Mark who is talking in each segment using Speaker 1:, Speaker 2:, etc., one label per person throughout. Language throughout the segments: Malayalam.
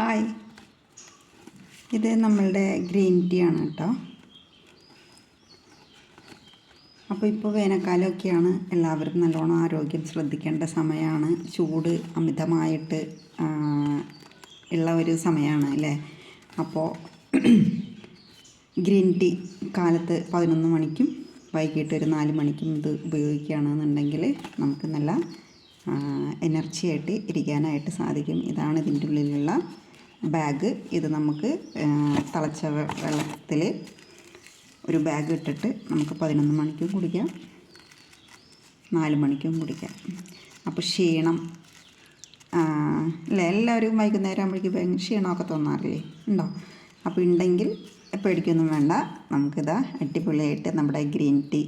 Speaker 1: ഹായ്, ഇത് നമ്മളുടെ ഗ്രീൻ ടീ ആണ് കേട്ടോ. അപ്പോൾ ഇപ്പോൾ വേനൽക്കാലമൊക്കെയാണ്, എല്ലാവരും നല്ലോണം ആരോഗ്യം ശ്രദ്ധിക്കേണ്ട സമയമാണ്. ചൂട് അമിതമായിട്ട് ഉള്ള ഒരു സമയമാണ് അല്ലേ. അപ്പോൾ ഗ്രീൻ ടീ കാലത്ത് 11 മണിക്കും വൈകിട്ട് ഒരു 4 മണിക്കും ഇത് ഉപയോഗിക്കുകയാണെന്നുണ്ടെങ്കിൽ നമുക്ക് നല്ല എനർജി ആയിട്ട് ഇരിക്കാനായിട്ട് സാധിക്കും. ഇതാണ് ഇതിൻ്റെ ഉള്ളിലുള്ള ബാഗ്. ഇത് നമുക്ക് തിളച്ച വെള്ളത്തിൽ ഒരു ബാഗ് ഇട്ടിട്ട് നമുക്ക് 11 മണിക്കും കുടിക്കാം, 4 മണിക്കും കുടിക്കാം. അപ്പോൾ ക്ഷീണം അല്ലേ, എല്ലാവരും വൈകുന്നേരം ആകുമ്പോഴേക്കും ഭയങ്കര ക്ഷീണമൊക്കെ തോന്നാറില്ലേ, ഉണ്ടോ? അപ്പോൾ ഉണ്ടെങ്കിൽ പേടിക്കൊന്നും വേണ്ട, നമുക്കിതാ അടിപൊളിയായിട്ട് നമ്മുടെ ഗ്രീൻ ടീ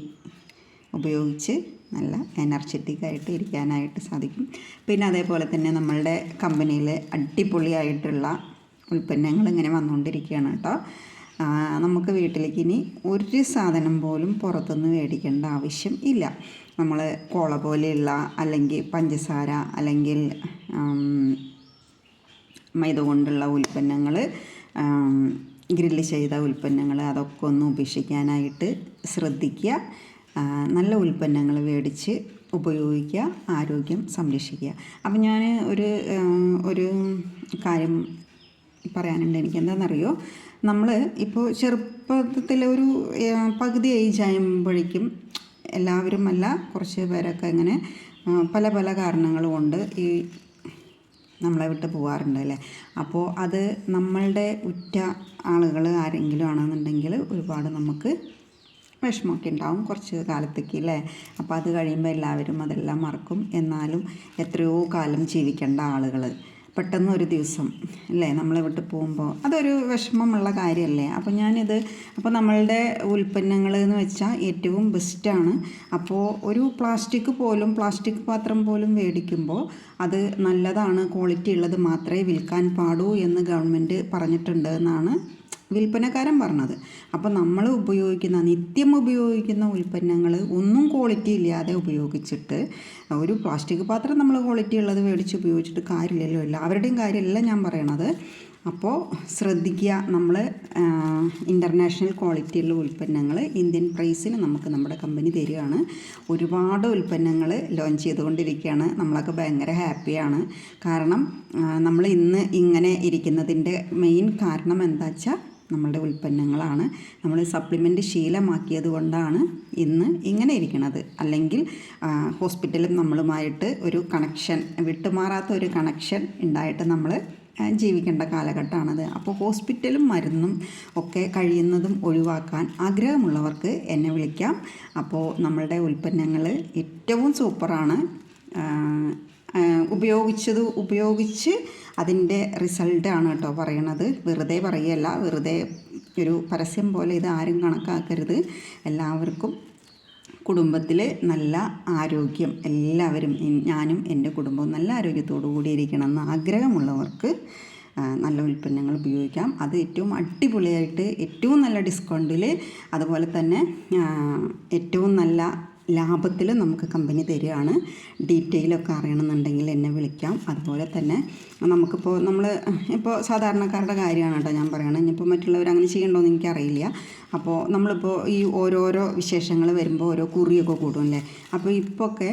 Speaker 1: ഉപയോഗിച്ച് നല്ല എനർജറ്റിക്കായിട്ട് ഇരിക്കാനായിട്ട് സാധിക്കും. പിന്നെ അതേപോലെ തന്നെ നമ്മളുടെ കമ്പനിയിൽ അടിപൊളിയായിട്ടുള്ള ഉൽപ്പന്നങ്ങൾ ഇങ്ങനെ വന്നുകൊണ്ടിരിക്കുകയാണ് കേട്ടോ. നമുക്ക് വീട്ടിലേക്ക് ഇനി ഒരു സാധനം പോലും പുറത്തുനിന്ന് മേടിക്കേണ്ട ആവശ്യം ഇല്ല. നമ്മൾ കോള പോലെയുള്ള അല്ലെങ്കിൽ പഞ്ചസാര അല്ലെങ്കിൽ മൈദ കൊണ്ടുള്ള ഉൽപ്പന്നങ്ങൾ, ഗ്രില്ല് ചെയ്ത ഉൽപ്പന്നങ്ങൾ, അതൊക്കെ ഒന്ന് ഉപേക്ഷിക്കാനായിട്ട് ശ്രദ്ധിക്കുക. നല്ല ഉൽപ്പന്നങ്ങൾ മേടിച്ച് ഉപയോഗിക്കുക, ആരോഗ്യം സംരക്ഷിക്കുക. അപ്പം ഞാൻ ഒരു കാര്യം പറയാനുണ്ട്. എനിക്ക് എന്താണെന്നറിയോ, നമ്മൾ ഇപ്പോൾ ചെറുപ്പത്തിൽ ഒരു പകുതി ഏജ് ആകുമ്പോഴേക്കും എല്ലാവരും അല്ല, കുറച്ച് പേരൊക്കെ ഇങ്ങനെ പല പല കാരണങ്ങൾ കൊണ്ട് ഈ നമ്മളെ വിട്ട് പോകാറുണ്ട് അല്ലേ. അപ്പോൾ അത് നമ്മളുടെ ഉറ്റ ആളുകൾ ആരെങ്കിലും ആണെന്നുണ്ടെങ്കിൽ ഒരുപാട് നമുക്ക് വിഷമമൊക്കെ ഉണ്ടാവും കുറച്ച് കാലത്തേക്ക് അല്ലേ. അപ്പോൾ അത് കഴിയുമ്പോൾ എല്ലാവരും അതെല്ലാം മറക്കും. എന്നാലും എത്രയോ കാലം ജീവിക്കേണ്ട ആളുകൾ പെട്ടെന്ന് ഒരു ദിവസം അല്ലേ നമ്മളെ വിട്ട് പോകുമ്പോൾ അതൊരു വിഷമമുള്ള കാര്യമല്ലേ. അപ്പോൾ നമ്മളുടെ ഉൽപ്പന്നങ്ങൾ എന്ന് വെച്ചാൽ ഏറ്റവും ബെസ്റ്റാണ്. അപ്പോൾ ഒരു പ്ലാസ്റ്റിക് പാത്രം പോലും മേടിക്കുമ്പോൾ അത് നല്ലതാണ്, ക്വാളിറ്റി ഉള്ളത് മാത്രമേ വിൽക്കാൻ പാടൂ എന്ന് ഗവൺമെൻറ് പറഞ്ഞിട്ടുണ്ട് എന്നാണ് വിൽപ്പനക്കാരൻ പറഞ്ഞത്. അപ്പോൾ നമ്മൾ നിത്യം ഉപയോഗിക്കുന്ന ഉൽപ്പന്നങ്ങൾ ഒന്നും ക്വാളിറ്റി ഇല്ലാതെ ഉപയോഗിച്ചിട്ട് ഒരു പ്ലാസ്റ്റിക് പാത്രം നമ്മൾ ക്വാളിറ്റി ഉള്ളത് മേടിച്ച് ഉപയോഗിച്ചിട്ട് കാര്യമില്ലല്ലോ. എല്ലാവരുടെയും കാര്യമല്ല ഞാൻ പറയണത്. അപ്പോൾ ശ്രദ്ധിക്കുക, നമ്മൾ ഇൻ്റർനാഷണൽ ക്വാളിറ്റിയുള്ള ഉൽപ്പന്നങ്ങൾ ഇന്ത്യൻ പ്രൈസിൽ നമുക്ക് നമ്മുടെ കമ്പനി തരികയാണ്. ഒരുപാട് ഉൽപ്പന്നങ്ങൾ ലോഞ്ച് ചെയ്തുകൊണ്ടിരിക്കുകയാണ്. നമ്മളൊക്കെ ഭയങ്കര ഹാപ്പിയാണ്. കാരണം നമ്മൾ ഇന്ന് ഇങ്ങനെ ഇരിക്കുന്നതിൻ്റെ മെയിൻ കാരണം എന്താ വെച്ചാൽ നമ്മളുടെ ഉൽപ്പന്നങ്ങളാണ്. നമ്മൾ സപ്ലിമെൻ്റ് ശീലമാക്കിയത് കൊണ്ടാണ് ഇന്ന് ഇങ്ങനെ ഇരിക്കുന്നത്. അല്ലെങ്കിൽ ഹോസ്പിറ്റലും നമ്മളുമായിട്ട് ഒരു കണക്ഷൻ, വിട്ടുമാറാത്ത ഒരു കണക്ഷൻ ഉണ്ടായിട്ട് നമ്മൾ ജീവിക്കേണ്ട കാലഘട്ടമാണത്. അപ്പോൾ ഹോസ്പിറ്റലും മരുന്നും ഒക്കെ കഴിയുന്നതും ഒഴിവാക്കാൻ ആഗ്രഹമുള്ളവർക്ക് എന്നെ വിളിക്കാം. അപ്പോൾ നമ്മളുടെ ഉൽപ്പന്നങ്ങൾ ഏറ്റവും സൂപ്പറാണ്. ഉപയോഗിച്ച് അതിൻ്റെ റിസൾട്ടാണ് കേട്ടോ പറയണത്. വെറുതെ പറയുകയല്ല, വെറുതെ ഒരു പരസ്യം പോലെ ഇത് ആരും കണക്കാക്കരുത്. എല്ലാവർക്കും കുടുംബത്തിൽ നല്ല ആരോഗ്യം, എല്ലാവരും ഞാനും എൻ്റെ കുടുംബവും നല്ല ആരോഗ്യത്തോടു കൂടി ഇരിക്കണമെന്ന് ആഗ്രഹമുള്ളവർക്ക് നല്ല ഉൽപ്പന്നങ്ങൾ ഉപയോഗിക്കാം. അത് ഏറ്റവും അടിപൊളിയായിട്ട് ഏറ്റവും നല്ല ഡിസ്കൗണ്ടിൽ, അതുപോലെ തന്നെ ഏറ്റവും നല്ല ലാഭത്തിൽ നമുക്ക് കമ്പനി തരികയാണ്. ഡീറ്റെയിലൊക്കെ അറിയണമെന്നുണ്ടെങ്കിൽ എന്നെ വിളിക്കാം. അതുപോലെ തന്നെ ഇപ്പോൾ സാധാരണക്കാരുടെ കാര്യമാണ് കേട്ടോ ഞാൻ പറയണത്. ഇനിയിപ്പോൾ മറ്റുള്ളവർ അങ്ങനെ ചെയ്യണ്ടോയെന്ന് എനിക്കറിയില്ല. അപ്പോൾ നമ്മളിപ്പോൾ ഈ ഓരോരോ വിശേഷങ്ങൾ വരുമ്പോൾ ഓരോ കുറിയൊക്കെ കൂടും അല്ലേ. അപ്പോൾ ഇപ്പോൾ ഒക്കെ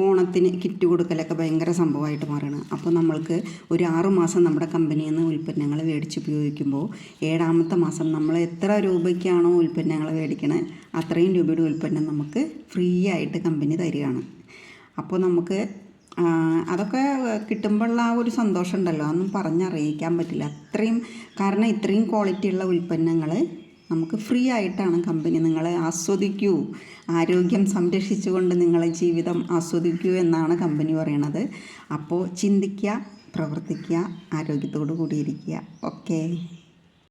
Speaker 1: ഓണത്തിന് കിറ്റ് കൊടുക്കലൊക്കെ ഭയങ്കര സംഭവമായിട്ട് മാറണം. അപ്പോൾ നമ്മൾക്ക് ഒരു 6 മാസം നമ്മുടെ കമ്പനിയിൽ നിന്ന് ഉൽപ്പന്നങ്ങൾ മേടിച്ച് ഉപയോഗിക്കുമ്പോൾ 7ാമത്തെ മാസം നമ്മൾ എത്ര രൂപയ്ക്കാണോ ഉൽപ്പന്നങ്ങൾ മേടിക്കണത് അത്രയും രൂപയുടെ ഉൽപ്പന്നം നമുക്ക് ഫ്രീ ആയിട്ട് കമ്പനി തരികയാണ്. അപ്പോൾ നമുക്ക് അതൊക്കെ കിട്ടുമ്പോഴുള്ള ആ ഒരു സന്തോഷം ഉണ്ടല്ലോ, അതൊന്നും പറഞ്ഞറിയിക്കാൻ പറ്റില്ല. കാരണം ഇത്രയും ക്വാളിറ്റിയുള്ള ഉൽപ്പന്നങ്ങൾ നമുക്ക് ഫ്രീ ആയിട്ടാണ് കമ്പനി. നിങ്ങളെ ആസ്വദിക്കൂ, ആരോഗ്യം സംരക്ഷിച്ചുകൊണ്ട് നിങ്ങളെ ജീവിതം ആസ്വദിക്കൂ എന്നാണ് കമ്പനി പറയണത്. അപ്പോൾ ചിന്തിക്കുക, പ്രവർത്തിക്കുക, ആരോഗ്യത്തോടു കൂടിയിരിക്കുക. ഓക്കേ.